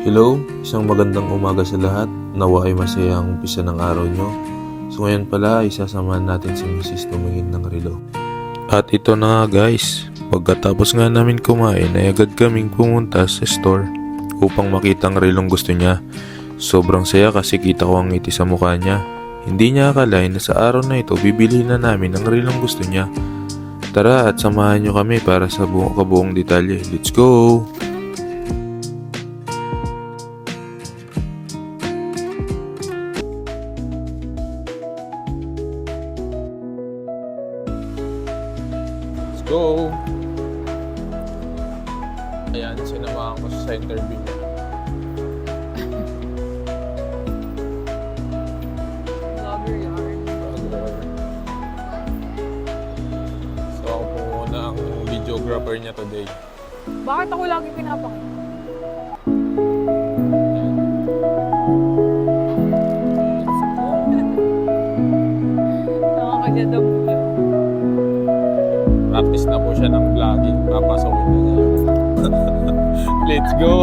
Hello, isang magandang umaga sa lahat. Nawa ay masayang umpisa ng araw nyo. So ngayon pala ay sasamahan natin si Mrs. tumingin ng relo. At ito na nga guys, pagkatapos nga namin kumain ay agad kaming pumunta sa store upang makita ang relong gusto niya. Sobrang saya kasi kita ko ang ngiti sa mukha niya. Hindi niya akalain na sa araw na ito bibili na namin ang relong gusto niya. Tara at samahan nyo kami para sa kabuong detalye. Let's go! Go! Ayan, sinamahan ko sa interview niya. Vlogger yarn. So ako po muna ang videographer niya today. Bakit ako lagi pinapakita? Nakakanya daw mula. Practice na po siya ng vlogging. Papasawin na niya. Let's go!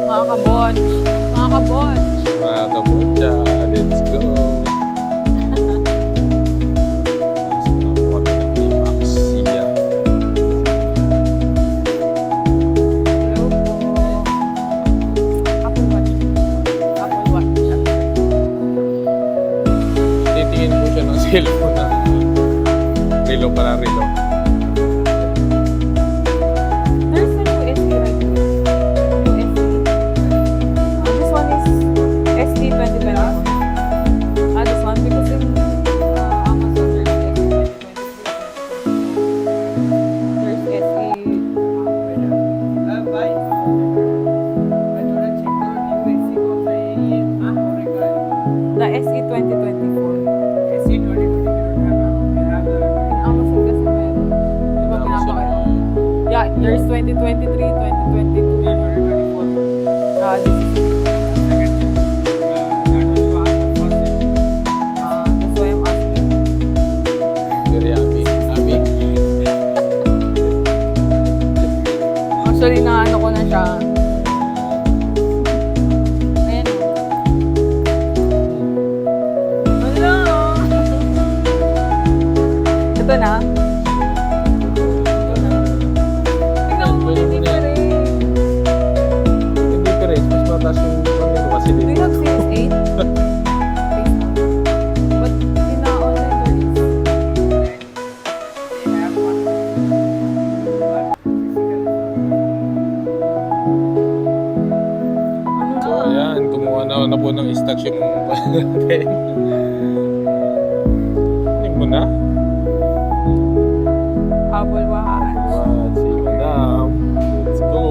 Mga kabon. Mga kabon. Mga kabutya, let's go! Hello po. Apple Watch. Apple Watch. Titingin po siya ng cellphone na relo para relo. There's a new SE right here. New SE. This one is SE 2021. This one because in Amazon there's SE 2023. There's SE. The SE 2024. In Amazon kasi meron. Di ba pinapakita? Yeah, there's 2023, 2022. This is that's why I'm asking. Very happy. Happy? Actually, naano ko na siya. Ayan o. Hello! Ito na. Tingnan mo, hindi pa rin. Hindi pa rin. Mas mataas yung pamilya kasi Do you dito. have CS8? But in the online there is. Ano So na? ayan, kumuha na po ng stocks yung natin. Hindi mo na? Apple Watch. Si Madam. Let's go.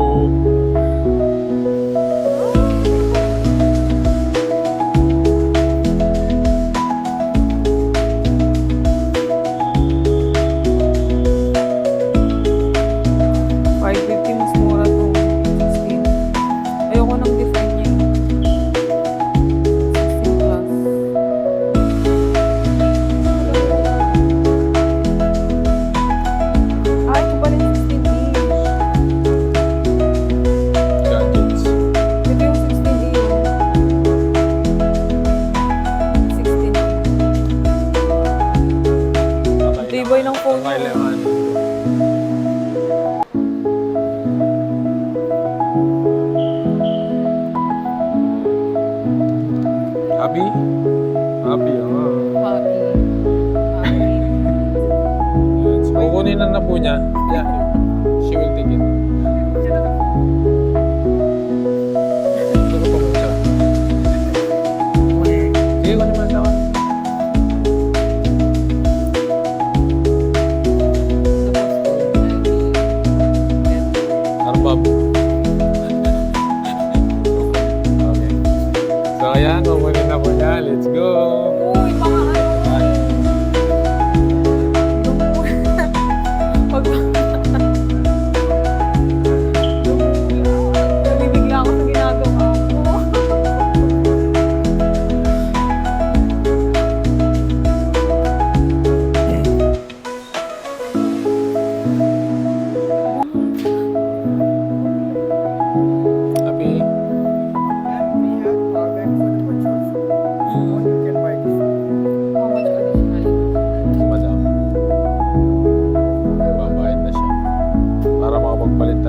$550 mas mura to. 16. Ayoko nang design niya. 16 plus. Ito pa rin 16 inch. Gadgets. Ito yung 16 inch. 16 inch. Tibay ng phone mo. Kailangan. Happy? Happy, Happy. Happy. So, kukunin na po niya. Yeah, she will take it. Ito ko pa po siya. Sige, kunin mo na ako. Arbab. Okay. So, ayan, kukunin na po niya. Let's go! Uy, mga ano. Pag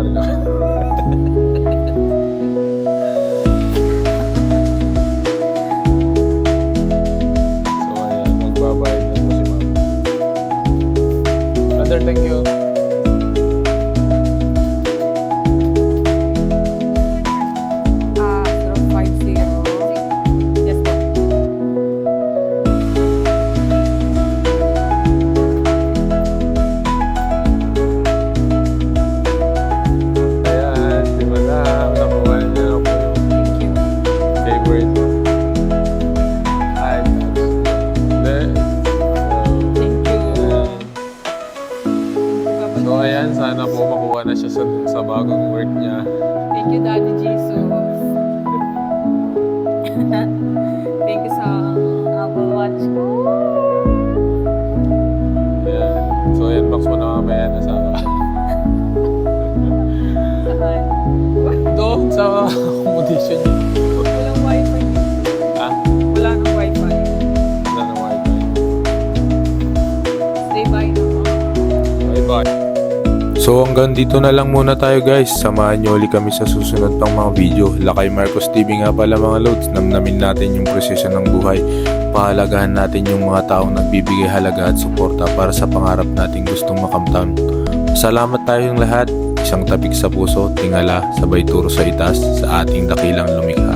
karga. So ayan, magbabayad na po si ma'am. Brother, thank you. Ah, 050. Yes po. Ayan, si madam, nakuha niya na po yung Thank you. favorite items. Then, Thank you. so ayan, sana po makuha na siya sa bagong work niya. Thank you, Daddy Jesus. Thank you sa Apple Watch ko. Ayan. So ayan, box mo na mamaya na sa Saan? doon sa accommodation niya. Walang wifi. Ah, Wala nang wifi. wala na wifi. Stay by naman. Bye-bye. So hanggang dito na lang muna tayo guys. Samahan nyo ulit kami sa susunod pang mga video. Lakay Marcos TV nga pala mga loads. Namnamin natin yung proseso ng buhay. Pahalagahan natin yung mga taong nagbibigay halaga at suporta para sa pangarap nating gustong makamtan. Salamat tayong lahat. Isang tabig sa puso, tingala, sabay turo sa itaas sa ating dakilang lumikha.